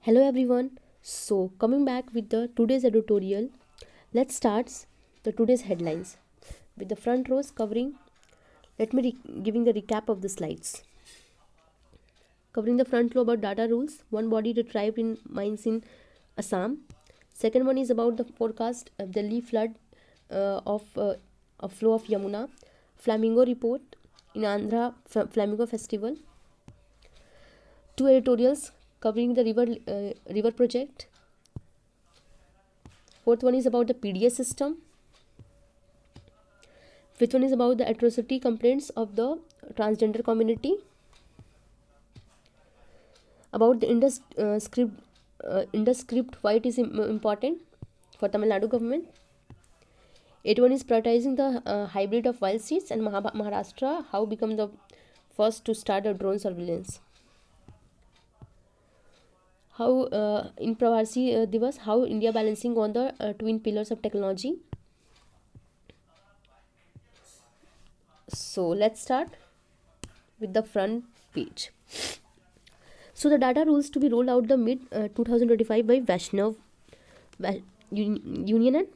Hello everyone. So coming back with the today's editorial, let's start the today's headlines with the front rows covering. Let me giving the recap of the slides. Covering the front row about data rules, one body retrieved in mines in Assam. Second one is about the forecast of Delhi flood of a flow of Yamuna. Flamingo report in Andhra Flamingo festival. Two editorials covering the river project. Fourth one is about the PDS system. Fifth one is about the atrocity complaints of the transgender community. About the Indus script, why it is important for Tamil Nadu government. Eighth one is prioritizing the hybrid of wild seeds, and Maharashtra how become the first to start a drone surveillance. How in Pravarsi Divas, how India balancing on the twin pillars of technology. So let's start with the front page. So the data rules to be rolled out the mid 2025 by Vaishnav Union and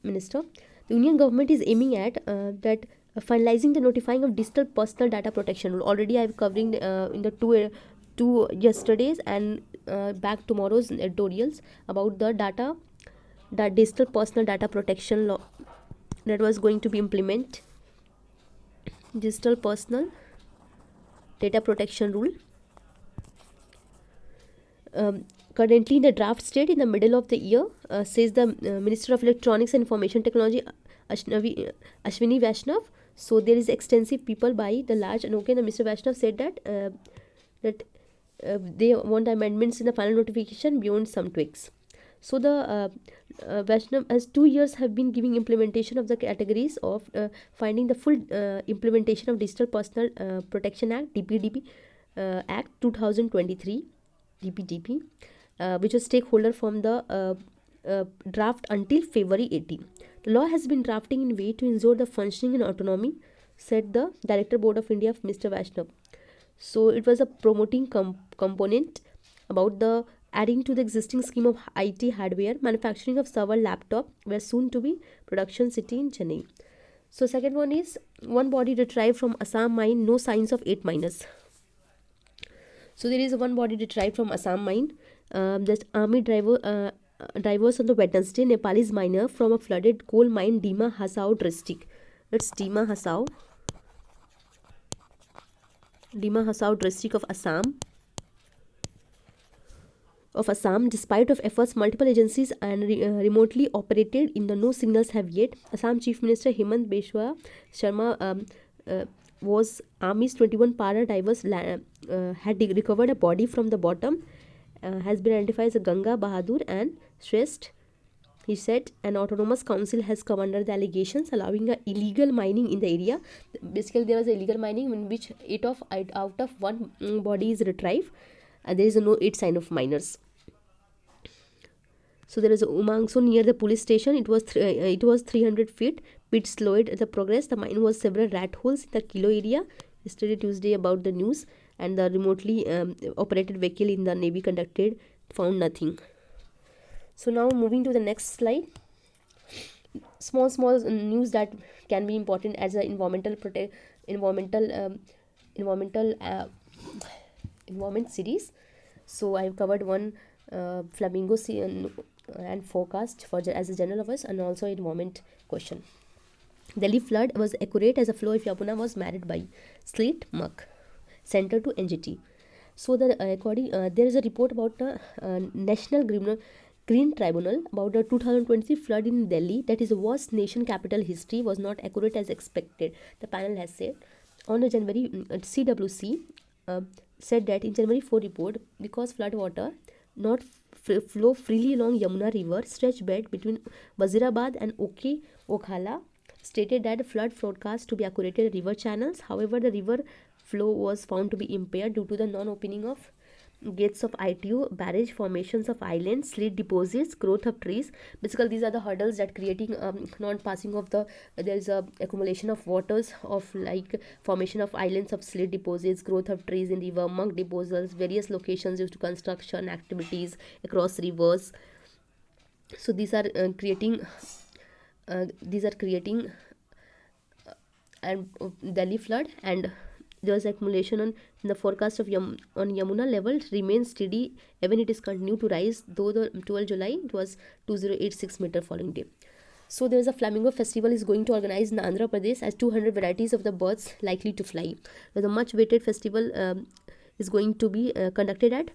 Minister. The Union government is aiming at that finalizing the notifying of digital personal data protection rule. Already I am covering in the two yesterday's and back tomorrow's editorials about the digital personal data protection law that was going to be implemented. Digital personal data protection rule. Currently in the draft state in the middle of the year, says the Minister of Electronics and Information Technology Ashwini Vaishnav. So there is extensive people by the large, and okay, the Mr. Vaishnav said that they want amendments in the final notification beyond some tweaks. So the Vaishnav as 2 years have been giving implementation of the categories of finding the full implementation of Digital Personal Protection Act DPDP Act 2023 DPDP, which was stakeholder from the draft until February 18. The law has been drafting in way to ensure the functioning and autonomy, said the Director Board of India, Mr. Vaishnav. So it was a promoting component about the adding to the existing scheme of IT hardware, manufacturing of server laptop were soon to be production city in Chennai. So second one is one body retrieved from Assam mine, no signs of 8 miners. So there is one body retrieved from Assam mine. That army drivers on the Wednesday, Nepalese miner from a flooded coal mine, Dima Hasao district. It's Dima Hasao district of Assam, despite of efforts multiple agencies and remotely operated in the no signals have yet. Assam Chief Minister Hemant Biswa Sharma was Army's 21 para divers had recovered a body from the bottom, has been identified as a Ganga Bahadur and Shrest. He said an autonomous council has come under the allegations allowing illegal mining in the area. Basically there was illegal mining in which out of one body is retrieved, and there is no 8 sign of miners. So there is a Umangso near the police station. It was 300 feet. Pit slowed the progress. The mine was several rat holes in the Kilo area. Yesterday Tuesday about the news, and the remotely operated vehicle in the Navy conducted found nothing. So now moving to the next slide. Small news that can be important as an environment series. So I have covered one flamingo and forecast for as a general awareness, and also environment question. Delhi flood was accurate as a flow of Yamuna was married by Slate Muck Center to NGT. So the there is a report about the National Green Tribunal about the 2020 flood in Delhi, that is the worst nation capital history, was not accurate as expected. The panel has said on the January CWC said that in January 4 report, because flood water not flow freely along Yamuna river stretch bed between Wazirabad and Okhala, stated that the flood forecast to be accurate river channels. However, the river flow was found to be impaired due to the non-opening of gates of ITU, barrage, formations of islands, slate deposits, growth of trees. Basically, these are the hurdles that creating non-passing of the, there is a accumulation of waters of like formation of islands of slate deposits, growth of trees in river, mud deposits, various locations used to construction activities across rivers. So these are creating and Delhi flood, and there was accumulation on the forecast of on Yamuna level remains steady even it is continued to rise, though the 12 July it was 2086 meter following day. So there is a flamingo festival is going to organize in Andhra Pradesh as 200 varieties of the birds likely to fly. The much awaited festival is going to be conducted at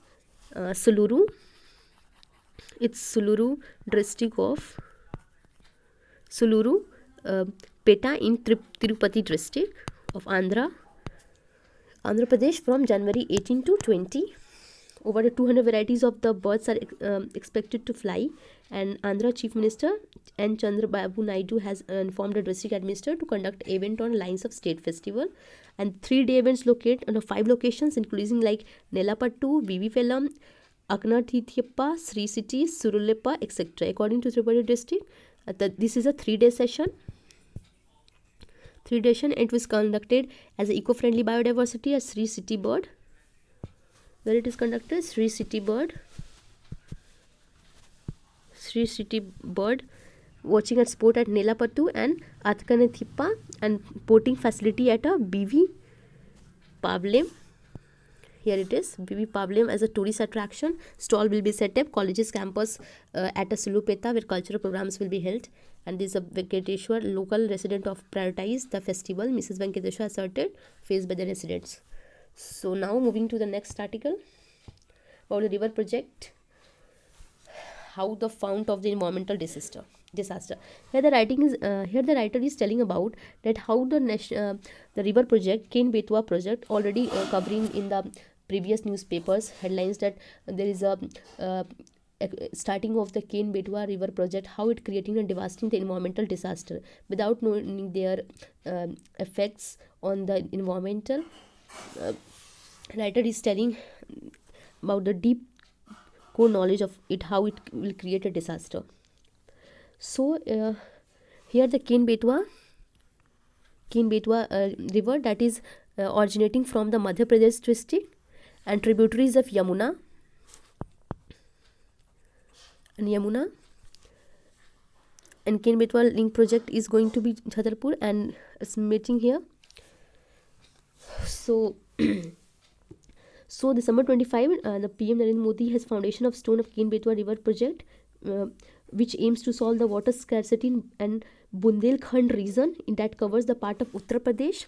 Suluru. It's Suluru district of Suluru Peta in Tirupati district of Andhra Pradesh from January 18 to 20. Over 200 varieties of the birds are expected to fly, and Andhra Chief Minister N. Chandrababu Naidu has informed the district administrator to conduct event on lines of state festival, and 3-day events locate on 5 locations including like Nelapattu, Vivipalam, Aknatithiyappa, Sri City, Surulepa, etc. According to Tirupati district, this is a 3-day session. It was conducted as an eco-friendly biodiversity at Sri City Bird. Where it is conducted, Sri City Bird, watching at sport at Nelapattu and Atkanethippa, and boating facility at a BV Pavlem. Here it is, BV Pavlem as a tourist attraction. Stall will be set up, colleges campus at a Sulupeta where cultural programs will be held. And this is a Venkateshwar, local resident of prioritize the festival, Mrs. Venkateshwar asserted, faced by the residents. So now moving to the next article about the river project, how the fount of the environmental disaster. Here the writer is telling about that how the river project, Ken Betwa project, already covering in the previous newspapers headlines that there is a starting of the Ken Betwa river project, how it creating and devastating the environmental disaster without knowing their effects on the environmental. Writer is telling about the deep core knowledge of it, how it will create a disaster. So here the Ken Betwa river that is originating from the Madhya Pradesh district and tributaries of Yamuna and Ken Betwa link project is going to be Chhatarpur and it's meeting here. So December 25, the PM Narendra Modi has foundation of stone of Ken Betwa river project, which aims to solve the water scarcity in Bundelkhand region that covers the part of Uttar Pradesh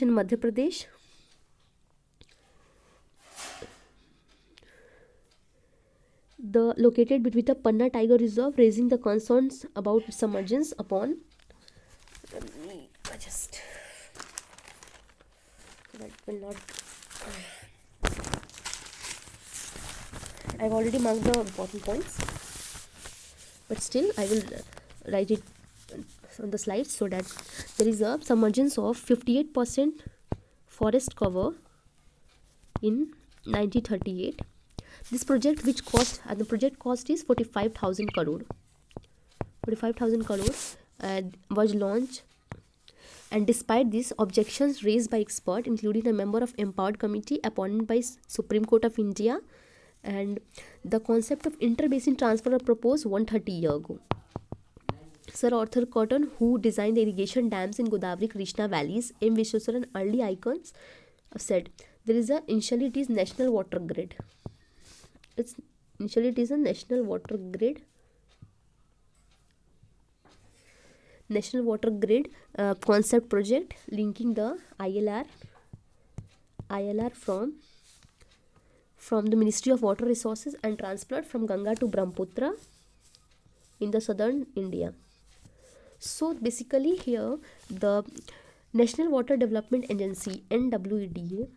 and Madhya Pradesh. Located between the Panna Tiger Reserve, raising the concerns about submergence upon. That will not. I've already marked the important points, but still I will write it on the slides so that there is a submergence of 58% forest cover in 1938. This project, which cost the project cost is 45,000 crore. 45,000 crore was launched. And despite this, objections raised by experts, including a member of empowered committee appointed by Supreme Court of India, and the concept of interbasin transfer were proposed 130 years ago. Sir Arthur Cotton, who designed the irrigation dams in Godavari Krishna valleys, M. Vishweswar and early icons, said there is initially it is national water grid. Initially it is a national water grid concept project linking the ILR from the Ministry of Water Resources and Transport from Ganga to Brahmaputra in the southern India. So basically here the National Water Development Agency NWDA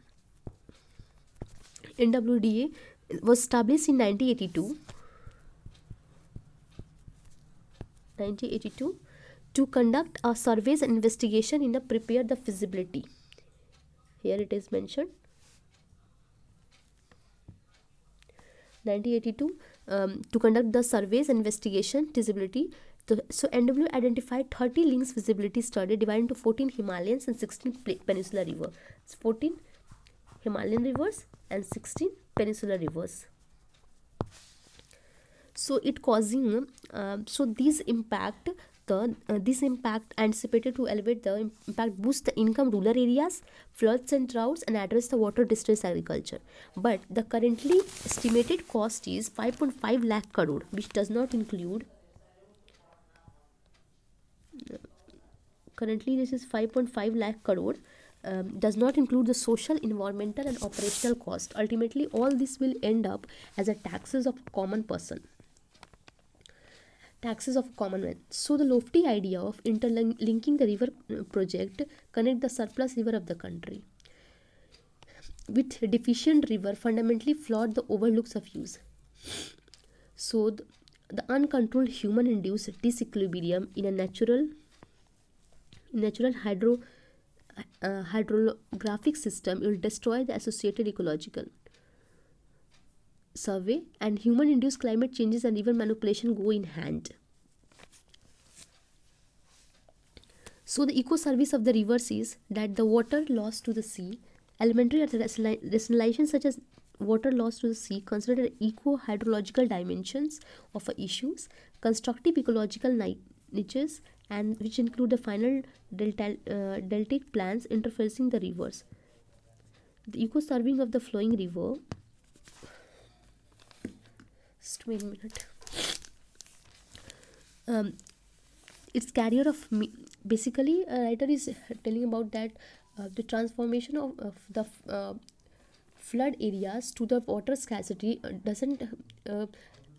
was established in 1982 to conduct a surveys and investigation in the prepare the feasibility. Here it is mentioned. 1982, to conduct the surveys and investigation feasibility. So NW identified 30 links feasibility study divided into 14 Himalayans and 16 peninsular river. It's 14 Himalayan rivers and 16 peninsular rivers. So it causing so this impact anticipated to elevate the impact, boost the income rural areas, floods and droughts, and address the water distress agriculture. But the currently estimated cost is 5.5 lakh crore, which does not include. Currently this is 5.5 lakh crore, does not include the social, environmental, and operational cost. Ultimately, all this will end up as a taxes of common person. Taxes of common man. So the lofty idea of interlinking the river project connect the surplus river of the country with deficient river fundamentally flawed the overlooks of use. So the uncontrolled human induced disequilibrium in a natural hydrographic system will destroy the associated ecological survey, and human induced climate changes and river manipulation go in hand. So the eco service of the rivers is that the water lost to the sea, elementary rationalization such as water loss to the sea considered eco hydrological dimensions of issues, constructive ecological niches, and which include the final deltaic plans interfacing the rivers. The eco serving of the flowing river. Just wait a minute. Its carrier of basically a writer is telling about that the transformation of the flood areas to the water scarcity doesn't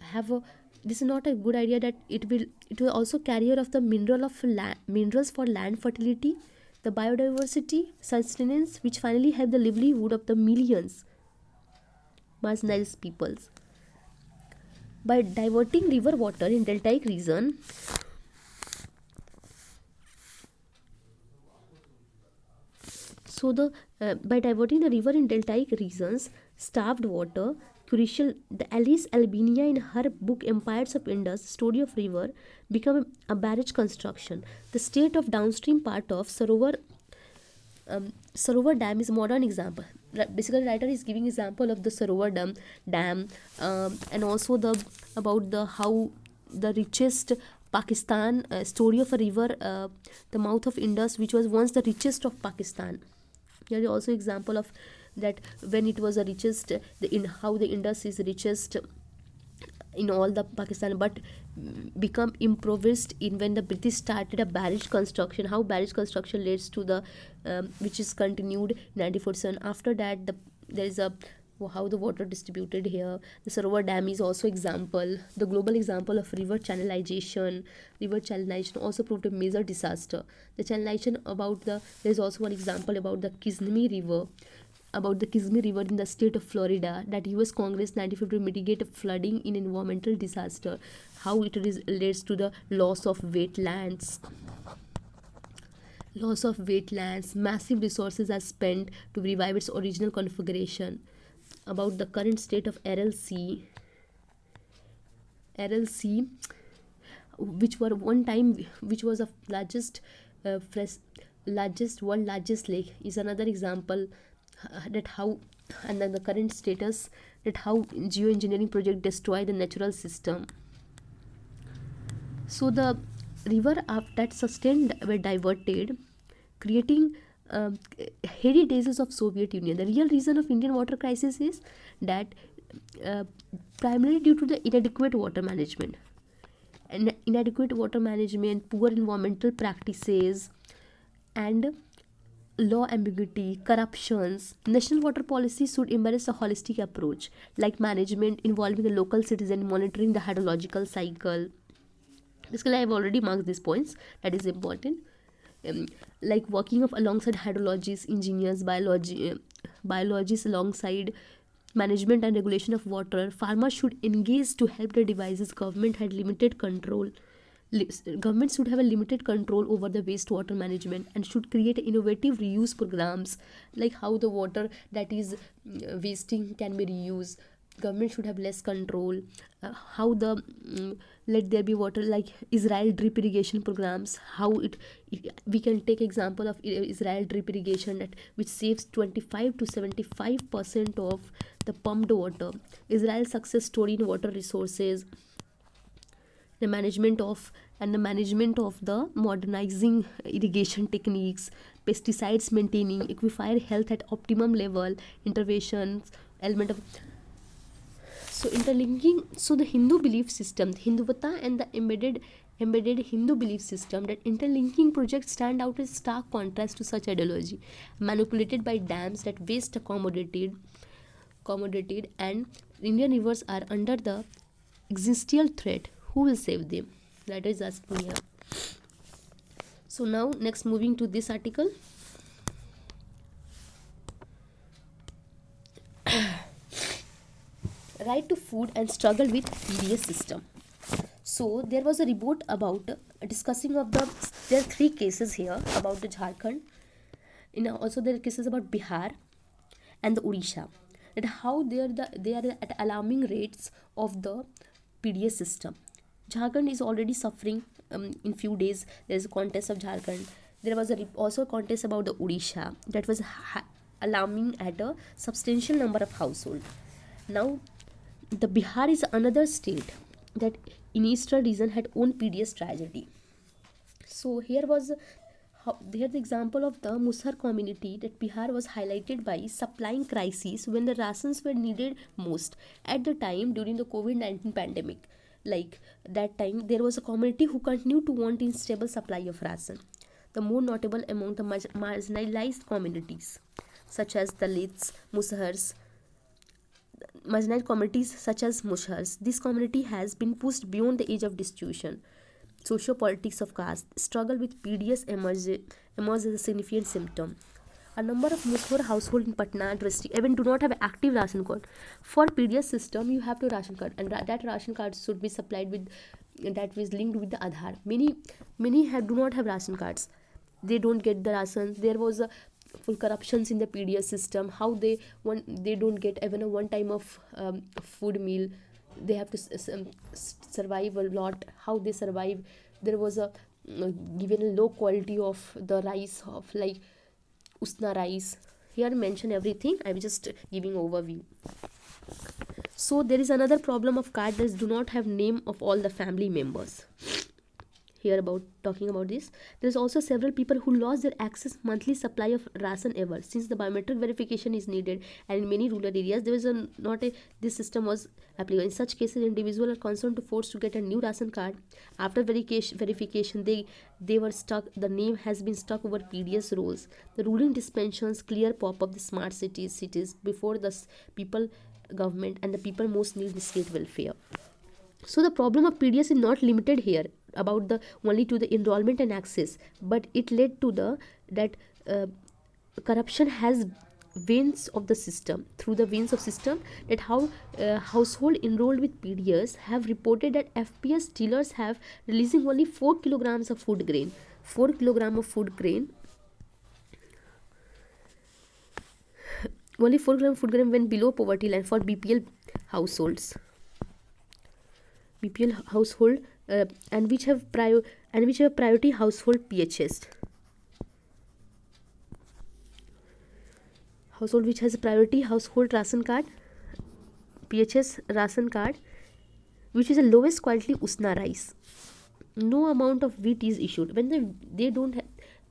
have a, this is not a good idea, that it will also carrier of the minerals for land fertility, the biodiversity sustenance, which finally have the livelihood of the millions marginalized peoples. By diverting river water in deltaic region, by diverting the river in deltaic regions, starved water, crucial, the Alice Albania in her book Empires of Indus, Story of River, become a barrage construction. The state of downstream part of Sarovar Dam is a modern example. Basically, the writer is giving example of the Sarovar Dam, and also about how the richest Pakistan, story of a river, the mouth of Indus, which was once the richest of Pakistan. There is also example of that when it was the richest, how the Indus is richest in all the Pakistan, but become improvised in when the British started a barrage construction. How barrage construction leads to the which is continued in 1947. After that, there is a how the water distributed here. The Sarovar Dam is also example. The global example of river channelization also proved a major disaster. The channelization there is also one example about the Kissimmee River in the state of Florida, that US Congress 1950 to mitigate flooding in environmental disaster. How it relates to the loss of wetlands. Massive resources are spent to revive its original configuration. About the current state of Aral Sea, which was the world largest lake, is another example that how, and then the current status, that how geoengineering project destroy the natural system. So the river that sustained were diverted, creating heady days of Soviet Union. The real reason of Indian water crisis is that primarily due to the inadequate water management, poor environmental practices, and law ambiguity, corruptions. National water policy should embrace a holistic approach, like management involving the local citizen, monitoring the hydrological cycle. Basically, I have already marked these points. That is important. Like working alongside hydrologists, engineers, biologists alongside management and regulation of water. Farmers should engage to help the devices. Government should have a limited control over the wastewater management and should create innovative reuse programs, like how the water that is wasting can be reused. government should have less control. How the let there be water, like Israel drip irrigation programs, how we can take example of Israel drip irrigation, that which saves 25 to 75% of the pumped water. Israel's success story in water resources, the management of the modernizing irrigation techniques, pesticides maintaining aquifer health at optimum level, interventions, element of, so interlinking. So the Hindu belief system, Hinduvata, and the embedded Hindu belief system, that interlinking projects stand out as stark contrast to such ideology, manipulated by dams that waste accommodated, and Indian rivers are under the existential threat. Who will save them? That is asked me here. So now next, moving to this article. Right to food and struggle with PDS system. So there was a report about discussing of there are 3 cases here about the Jharkhand. Also there are cases about Bihar and the Odisha, that how they are at alarming rates of the PDS system. Jharkhand is already suffering. In few days there is a contest of Jharkhand. There was also a contest about the Odisha that was alarming at a substantial number of households. Now the Bihar is another state that in eastern region had own PDS tragedy. So here the example of the Musar community, that Bihar was highlighted by supplying crises when the rations were needed most at the time during the COVID-19 pandemic. Like that time there was a community who continued to want unstable supply of ration. The more notable among the marginalized communities such as Dalits, Musahars, marginalized communities such as Mushars. This community has been pushed beyond the age of destitution. Socio-politics of caste, struggle with PDS emerged as a significant symptom. A number of Mushar households in Patna district even do not have active ration card. For PDS system, you have to ration card, and that ration card should be supplied with, that is linked with the Aadhaar. Many do not have ration cards. They don't get the ration. There was a full corruptions in the PDS system. How they don't get even a one time of food meal. They have to survive a lot. How they survive? There was a given a low quality of the rice, of like usna rice. Here mention everything. I'm just giving overview. So there is another problem of card that do not have name of all the family members. Here about talking about this, there's also several people who lost their access monthly supply of ration ever, since the biometric verification is needed, and in many rural areas there was this system was applicable. In such cases, individuals are concerned to force to get a new ration card. After verification, they were stuck. The name has been stuck over PDS roles. The ruling dispensations clear pop up the smart cities before the people government, and the people most need the state welfare. So the problem of PDS is not limited here about the only to the enrollment and access, but it led to that corruption has veins of the system, through the veins of system, that how household enrolled with PDS have reported that FPS dealers have releasing only 4 kilograms of food grain. 4 kilogram of food grain. Only 4 gram food grain when below poverty line for BPL households. BPL household and which have priority household PHS. Household which has a priority household ration card, PHS ration card, which is the lowest quality usna rice. No amount of wheat is issued. When they don't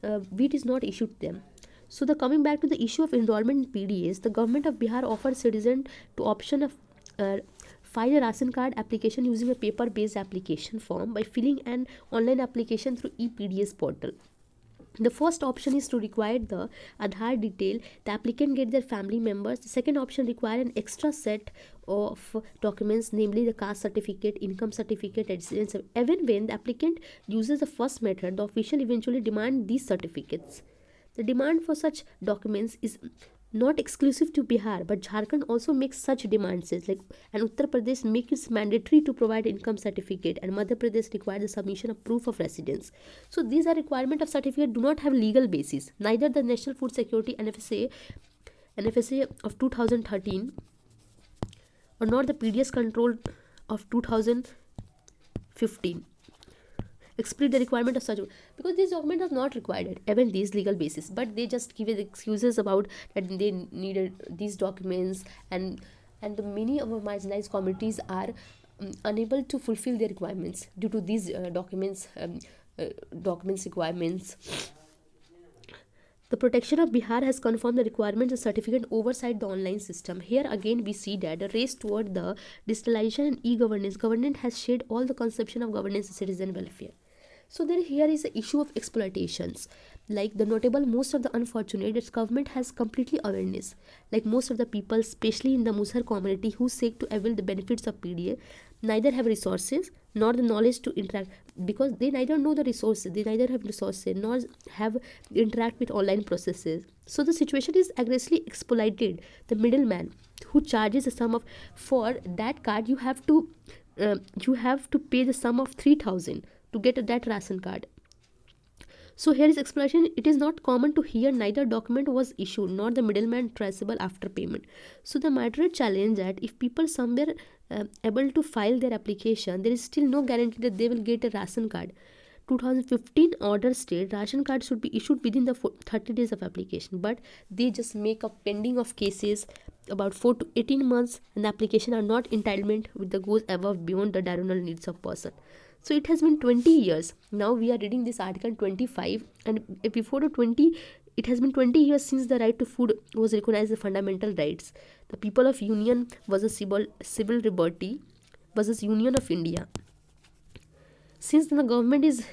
have, wheat is not issued to them. So the coming back to the issue of enrollment in PDS, the government of Bihar offers citizens to option of file a ration card application using a paper-based application form by filling an online application through ePDS portal. The first option is to require the Aadhaar detail. The applicant get their family members. The second option require an extra set of documents, namely the caste certificate, income certificate, etc. Even when the applicant uses the first method, the official eventually demand these certificates. The demand for such documents is not exclusive to Bihar, but Jharkhand also makes such demands, like, and Uttar Pradesh makes it mandatory to provide income certificate, and Madhya Pradesh requires the submission of proof of residence. So these are requirement of certificate do not have legal basis. Neither the National Food Security NFSA of 2013 or not the PDS control of 2015 explicit the requirement of such, because these documents are not required even these legal basis, but they just give it excuses about that they needed these documents, and the many of our marginalized communities are unable to fulfill their requirements due to these documents requirements. The protection of Bihar has confirmed the requirements of certificate oversight the online system. Here again we see that the race toward the digitalization and e-governance government has shared all the conception of governance and citizen welfare. So there here is the issue of exploitations. Like the notable, most of the unfortunate, its government has completely awareness. Like most of the people, especially in the Musar community, who seek to avail the benefits of PDA, neither have resources nor the knowledge to interact, because they neither know the resources, they neither have resources nor have interact with online processes. So the situation is aggressively exploited. The middleman who charges a sum of, for that card you have to pay the sum of 3,000 to get that ration card. So here is explanation. It is not common to hear neither document was issued nor the middleman traceable after payment. So the matter challenge that if people somewhere able to file their application, there is still no guarantee that they will get a ration card. 2015 order state ration card should be issued within the 30 days of application, but they just make a pending of cases about 4 to 18 months, and the application are not entitlement with the goes above beyond the diurnal needs of person. So it has been 20 years. Now we are reading this article 25, and before the 20, it has been 20 years since the right to food was recognized as fundamental rights. The people of Union was a civil liberty versus Union of India. Since the government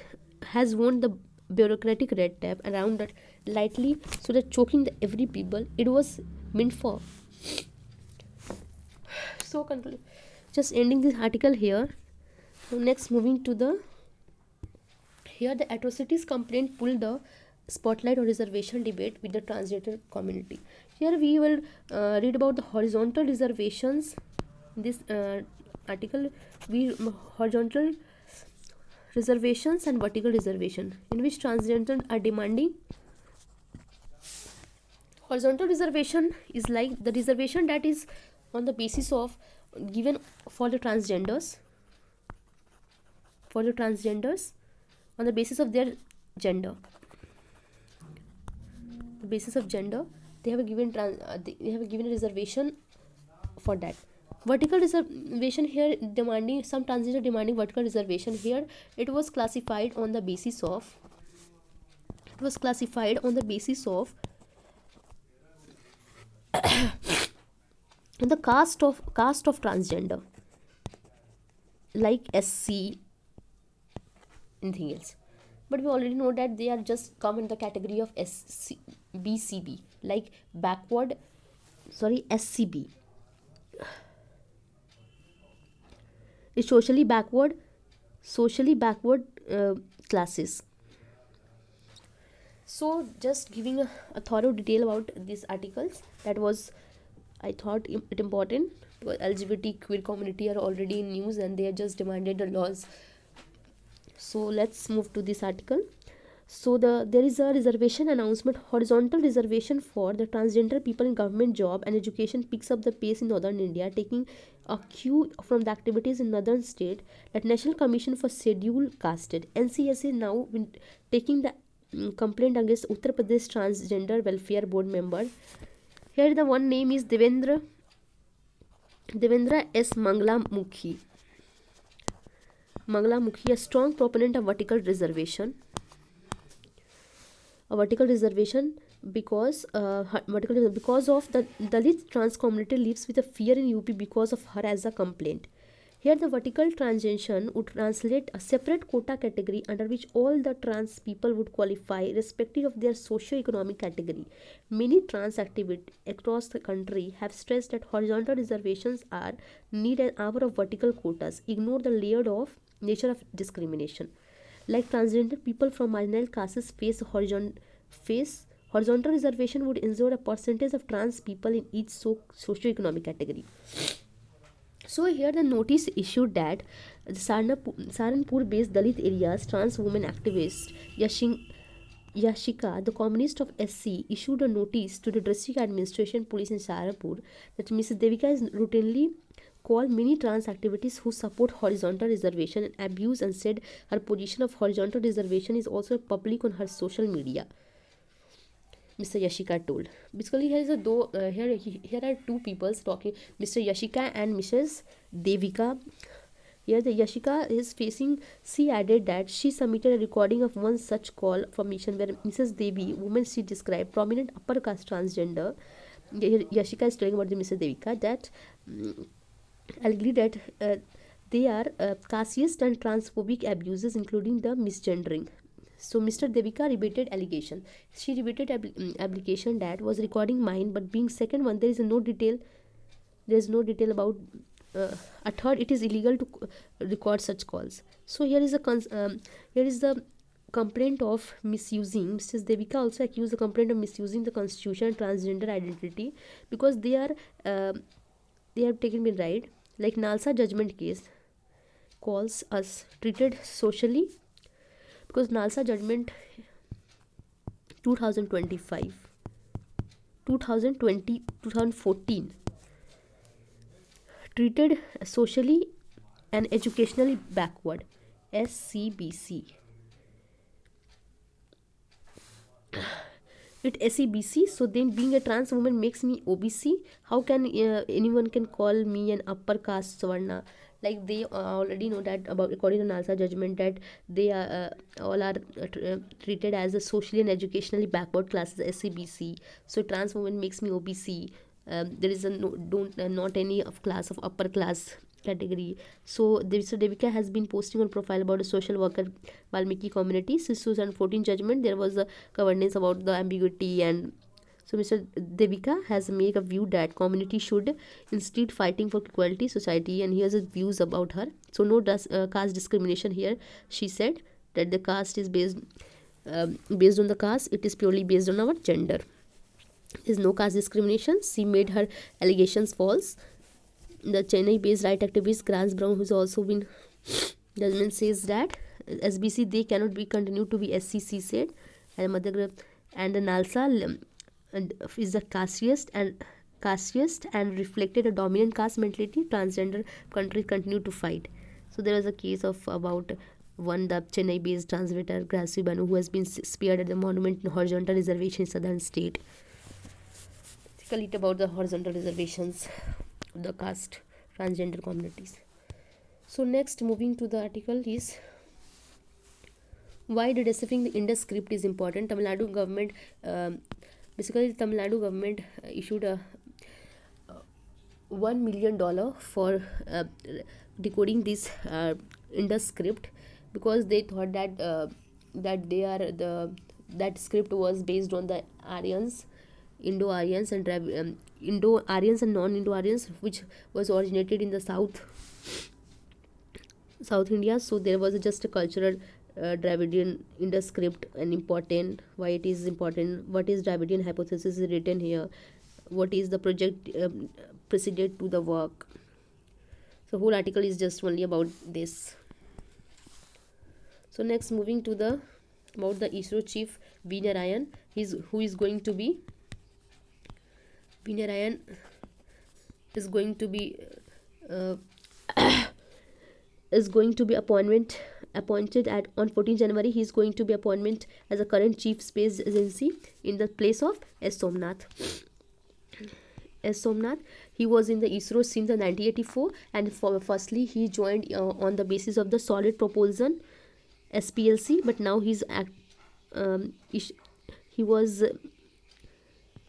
has won the bureaucratic red tape around that lightly, so that choking the every people it was meant for. So just ending this article here. So next moving to the, here the atrocities complaint pulled the spotlight on reservation debate with the transgender community. Here we will read about the horizontal reservations. This article we horizontal reservations and vertical reservation, in which transgender are demanding. Horizontal reservation is like the reservation that is on the basis of given for the transgenders, on the basis of their gender. The basis of gender, they have a given a reservation for that. Vertical reservation, here demanding some transgender demanding vertical reservation. Here it was classified on the basis of the caste of transgender, like SC, anything else. But we already know that they are just come in the category of BCB, like SCB is socially backward classes. So just giving a thorough detail about these articles, that was, I thought it important, because LGBT queer community are already in news and they are just demanded the laws. So let's move to this article. So there is a reservation announcement. Horizontal reservation for the transgender people in government job and education picks up the pace in northern India, taking a cue from the activities in northern state. That National Commission for Scheduled Casted, NCSA, now taking the complaint against Uttar Pradesh Transgender Welfare Board member. Here the one name is Devendra S. Manglamukhi, a strong proponent of vertical reservation. Because of the Dalit trans community lives with a fear in UP because of her as a complaint. Here the vertical transition would translate a separate quota category under which all the trans people would qualify irrespective of their socio-economic category. Many trans activists across the country have stressed that horizontal reservations are need an hour of vertical quotas, ignore the layered of nature of discrimination. Like transgender people from marginal classes face horizontal reservation would ensure a percentage of trans people in each socio-economic category. So here the notice issued that the Saranpur-based Dalit areas trans women activist Yashika, the communist of SC, issued a notice to the district administration police in Saranpur that Mrs. Devika is routinely called many trans activities who support horizontal reservation and abuse, and said her position of horizontal reservation is also public on her social media. Mr. Yashika told. Basically, here is a here are two people talking, Mr. Yashika and Mrs. Devika. Here the Yashika is facing. She added that she submitted a recording of one such call for mission where Mrs. Devi, woman she described, prominent upper caste transgender. Yashika is telling about the Mrs. Devika that allegedly that they are casteist and transphobic abuses, including the misgendering. So Mr. Devika rebated allegation. She rebated application that was recording mine, but being second one, there is no detail. There is no detail about. A third, it is illegal to record such calls. So here is the complaint of misusing. Mrs. Devika also accused the complaint of misusing the constitution and transgender identity, because they have taken me right. Like Nalsa judgment case calls us treated socially, because Nalsa judgment 2025 2014 treated socially and educationally backward, SCBC. It SCBC. So then, being a trans woman makes me OBC. How can anyone can call me an upper caste Savarna? Like they already know that about, according to NASA judgment, that they are all are treated as a socially and educationally backward classes, SCBC. So trans woman makes me OBC. There is a not any of class of upper class category. So Mr. Devika has been posting on profile about a social worker Valmiki community. Since 2014 judgment, there was a governance about the ambiguity, and so Mr. Devika has made a view that community should instead fighting for equality society, and here's his views about her. So no caste discrimination here. She said that the caste is based on the caste. It is purely based on our gender. Is no caste discrimination. She made her allegations false. The Chennai-based right activist Grants Brown, who's also been judgment, says that SBC they cannot be continued to be SCC said, and Madhya and the Nalsa is the casteist and reflected a dominant caste mentality. Transgender countries continue to fight. So there was a case of about the Chennai-based transmitter Grassy Banu, who has been speared at the monument in horizontal reservation in southern state. Basically, about the horizontal reservations of the caste transgender communities. So next, moving to the article is why deciphering the Indus script is important. Tamil Nadu government issued a $1 million for decoding this Indus script, because they thought that that script was based on the Aryans, Indo-Aryans and Indo-Aryans and non-Indo-Aryans, which was originated in the South India. So there was just a cultural Dravidian Indus script and important. Why it is important? What is Dravidian hypothesis is written here? What is the project preceded to the work? So whole article is just only about this. So next, moving to about the ISRO chief V. Narayan, who is going to be V. Narayan is going to be appointed on 14 January. He is going to be appointed as a current chief space agency in the place of S. Somnath. He was in the ISRO since 1984, and firstly he joined on the basis of the solid propulsion SPLC, but now he was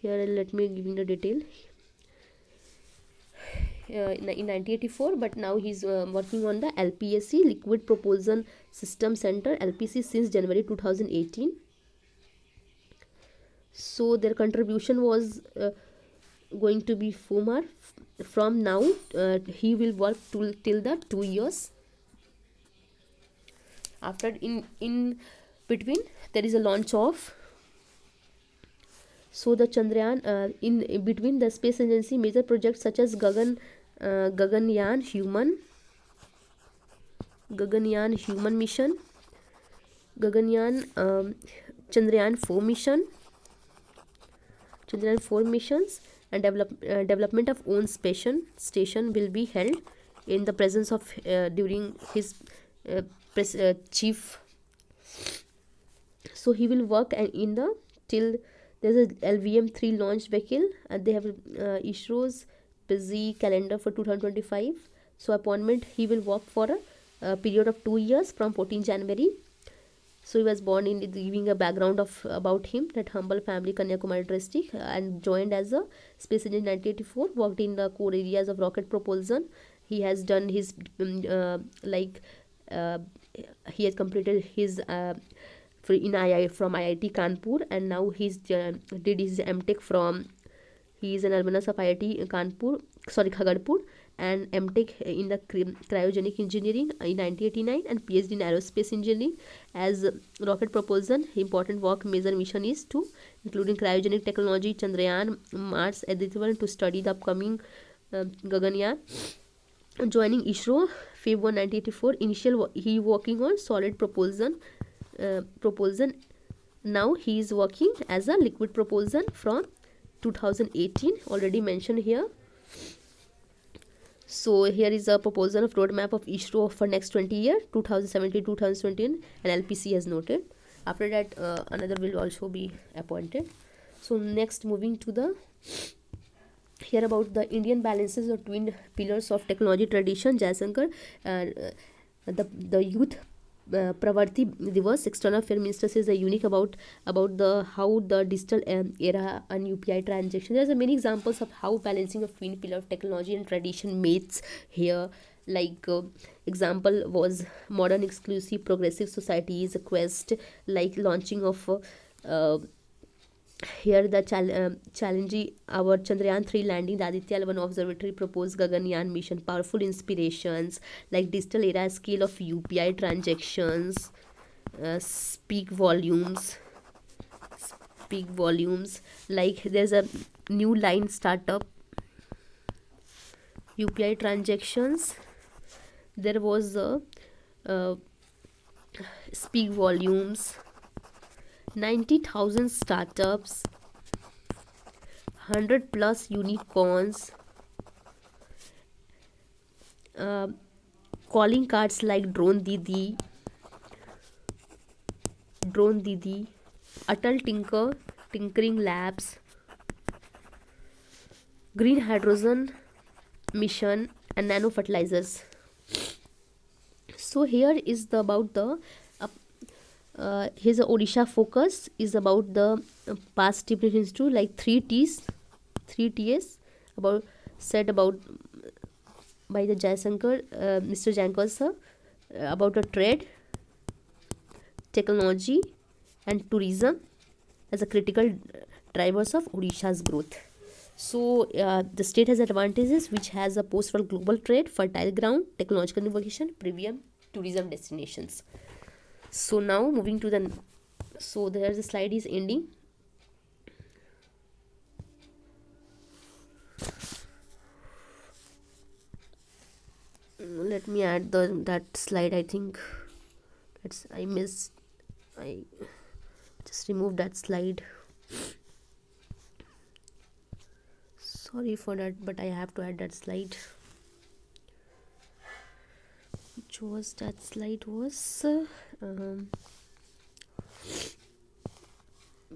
here. Let me give you the detail. In 1984, but now he's working on the LPSC, Liquid Propulsion System Center, LPC, since January 2018. So their contribution was going to be FOMAR. From now he will work till the 2 years. After in between there is a launch of the Chandrayaan. In between the space agency major projects such as Gaganyaan human mission, Chandrayaan 4 missions, and development of own station will be held in the presence of during his chief. So he will work in the till there's a LVM-3 launch vehicle, and they have ISRO's busy calendar for 2025. So appointment, he will work for a period of 2 years from 14 January. So he was born in, giving a background of about him, that humble family, Kanyakumari district, and joined as a space engineer in 1984. Worked in the core areas of rocket propulsion. He has done his uh, he has completed his in from IIT Kanpur, and now he's did his MTech from, he is an alumnus of IIT Kanpur, sorry, Khagarpur, and MTech in the cryogenic engineering in 1989, and PhD in aerospace engineering. As rocket propulsion, important work major mission is to including cryogenic technology, Chandrayaan, Mars, Adityavan, to study the upcoming Gaganyaan. Joining ISRO Feb 1 1984. Initial he working on solid propulsion. Now he is working as a liquid propulsion from 2018, already mentioned here. So here is a proposal of roadmap of ISRO for next 20 years, 2017-2020, and LPC has noted. After that, another will also be appointed. So next, moving to the here about the Indian balances or twin pillars of technology tradition, Jaisankar, the youth Pravarti Divas, External Affairs Minister says the unique about the how the digital era and UPI transaction. There's many examples of how balancing of twin pillar of technology and tradition mates here. Like example was modern exclusive progressive societies quest, like launching of here the challenging our Chandrayaan-3 landing, the Aditya-11 observatory proposed Gaganyaan mission, powerful inspirations like digital era scale of UPI transactions, speak volumes. Like there's a new line startup, UPI transactions. There was a speak volumes, 90,000 startups, 100 plus unicorns, calling cards like Drone Didi, Atal Tinkering Labs, Green Hydrogen Mission, and Nano Fertilizers. So here is the about the his Odisha focus is about the past definitions too, like 3Ts about said about by the Jaisankar, Mr. Jankar sir, about the trade, technology, and tourism as a critical drivers of Odisha's growth. So the state has advantages which has a post for global trade, fertile ground, technological innovation, premium tourism destinations. So now moving to the, so there's the slide is ending. Let me add that slide. I think that's I just removed that slide. Sorry for that, but I have to add that slide. Which was that slide was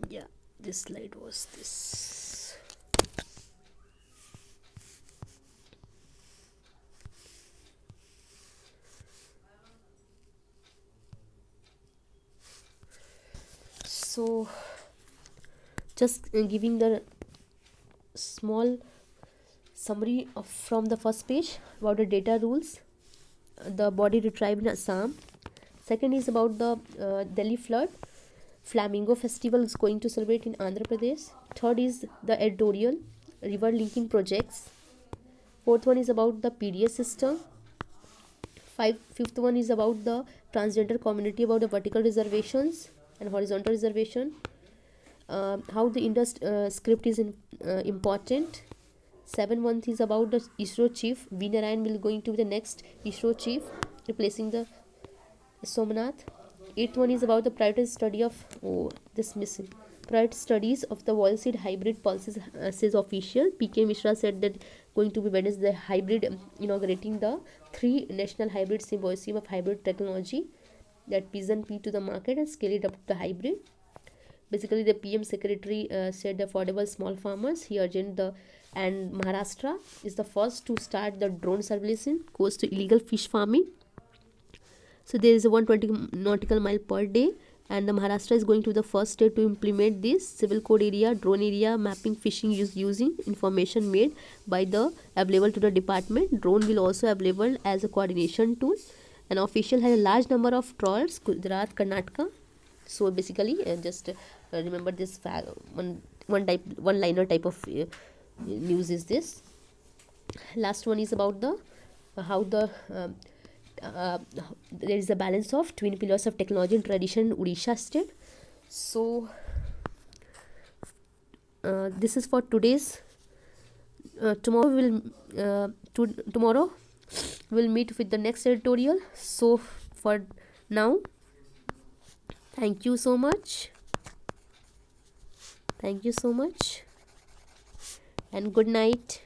yeah, this slide was this. So just giving the small summary of from the first page about the data rules, the body retrieved in Assam. Second is about the Delhi flood. Flamingo festival is going to celebrate in Andhra Pradesh. Third is the editorial river linking projects. Fourth one is about the PDS system. Fifth one is about the transgender community, about the vertical reservations and horizontal reservation. How the Indus script is important. 7th is about the ISRO chief. V. Narayan will going to be the next ISRO chief, replacing the Somnath. 8th one is about the private study of this missing Prior to studies of the wall seed hybrid pulses, says official. PK Mishra said that going to be Wednesday hybrid, inaugurating the 3 national hybrid symposium of hybrid technology that present P to the market and scale it up to the hybrid. Basically, the PM secretary said affordable small farmers. He urged and Maharashtra is the first to start the drone surveillance goes to illegal fish farming. So there is a 120 nautical mile per day, and the Maharashtra is going to be the first state to implement this civil code area, drone area mapping fishing using information made by the available to the department. Drone will also available as a coordination tool. An official has a large number of trawlers, Gujarat, Karnataka. So basically, just remember this one liner type of news is this. Last one is about the how the there is a balance of twin pillars of technology and tradition in Odisha state. So this is for today's. Tomorrow we'll meet with the next editorial. So for now, thank you so much. Thank you so much, and good night.